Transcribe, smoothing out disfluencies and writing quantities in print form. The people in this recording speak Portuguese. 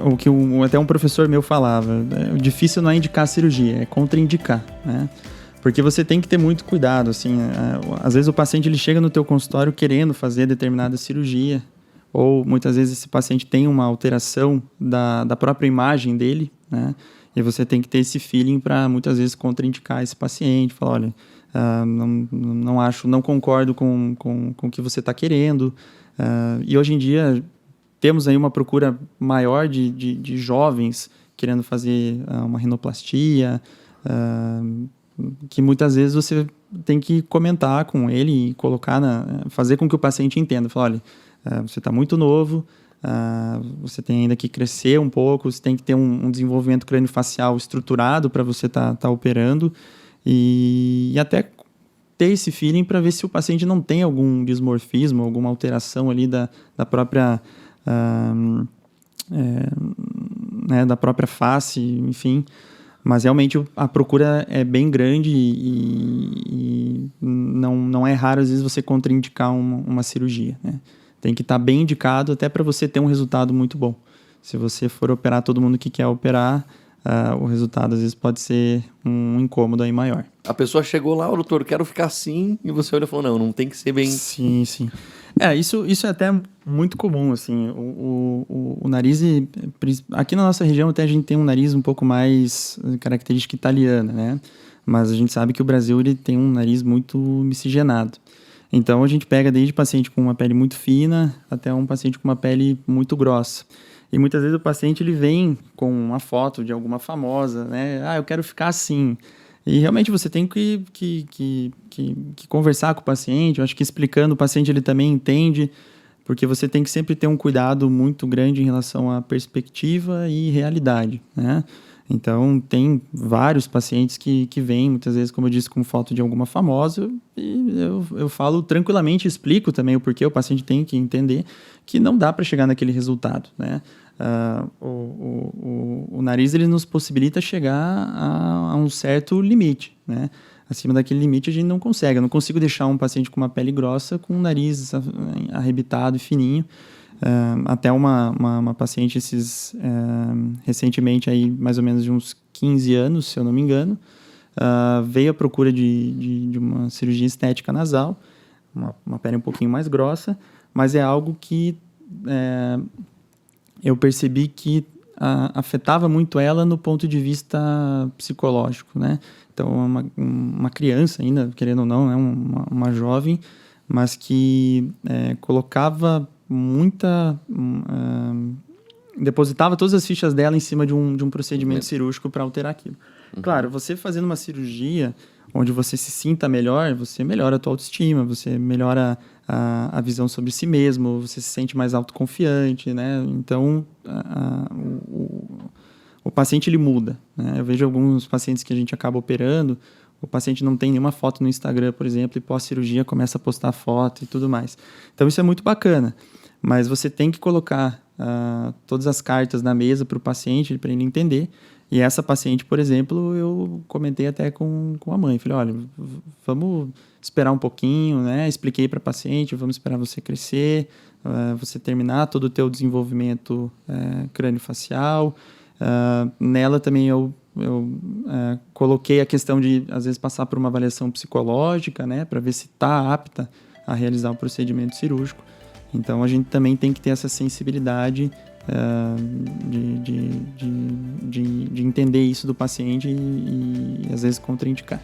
O que até um professor meu falava, o difícil não é indicar a cirurgia, é contraindicar, né? Porque você tem que ter muito cuidado, assim, às vezes o paciente ele chega no teu consultório querendo fazer determinada cirurgia, ou muitas vezes esse paciente tem uma alteração da própria imagem dele, né? E você tem que ter esse feeling para muitas vezes contraindicar esse paciente, falar, olha, não concordo com o que você está querendo. E hoje em dia temos aí uma procura maior de jovens querendo fazer uma rinoplastia, que muitas vezes você tem que comentar com ele e fazer com que o paciente entenda. Falar, olha, você está muito novo, você tem ainda que crescer um pouco, você tem que ter um desenvolvimento crâniofacial estruturado para você tá operando e até ter esse feeling para ver se o paciente não tem algum dismorfismo, alguma alteração ali da própria da própria face, enfim. Mas realmente a procura é bem grande e não é raro, às vezes, você contraindicar uma cirurgia, né? Tem que estar bem indicado até para você ter um resultado muito bom. Se você for operar todo mundo que quer operar, o resultado às vezes pode ser um incômodo aí maior. A pessoa chegou lá, doutor, quero ficar assim, e você olhou e falou, não tem que ser bem... Sim. Isso é até muito comum, assim, o nariz, aqui na nossa região até a gente tem um nariz um pouco mais característica italiana, né? Mas a gente sabe que o Brasil ele tem um nariz muito miscigenado. Então a gente pega desde paciente com uma pele muito fina até um paciente com uma pele muito grossa. E muitas vezes o paciente ele vem com uma foto de alguma famosa, né? Eu quero ficar assim. E realmente você tem que conversar com o paciente. Eu acho que explicando, o paciente ele também entende, porque você tem que sempre ter um cuidado muito grande em relação à perspectiva e realidade, né? Então, tem vários pacientes que vêm, muitas vezes, como eu disse, com foto de alguma famosa, e eu falo tranquilamente, explico também o porquê, o paciente tem que entender que não dá para chegar naquele resultado, né? O nariz ele nos possibilita chegar a um certo limite, né? Acima daquele limite a gente não consegue. Eu não consigo deixar um paciente com uma pele grossa com um nariz arrebitado e fininho. Até uma paciente recentemente, aí, mais ou menos de uns 15 anos, se eu não me engano, veio à procura de uma cirurgia estética nasal, uma pele um pouquinho mais grossa, mas é algo que eu percebi que afetava muito ela no ponto de vista psicológico, né? Então, uma criança ainda, querendo ou não, né? uma jovem, mas que colocava depositava todas as fichas dela em cima de um procedimento cirúrgico para alterar aquilo. Claro, você fazendo uma cirurgia onde você se sinta melhor, você melhora a tua autoestima, você melhora a visão sobre si mesmo, você se sente mais autoconfiante, né? Então, o paciente ele muda, né? Eu vejo alguns pacientes que a gente acaba operando, o paciente não tem nenhuma foto no Instagram, por exemplo, e pós-cirurgia começa a postar foto e tudo mais. Então, isso é muito bacana, mas você tem que colocar todas as cartas na mesa para o paciente, para ele entender. E essa paciente, por exemplo, eu comentei até com a mãe. Falei, olha, vamos esperar um pouquinho, né? Expliquei para a paciente, vamos esperar você crescer, você terminar todo o teu desenvolvimento crâniofacial. Nela também eu coloquei a questão de, às vezes, passar por uma avaliação psicológica, né? Para ver se está apta a realizar o procedimento cirúrgico. Então, a gente também tem que ter essa sensibilidade de entender isso do paciente e às vezes, contraindicar.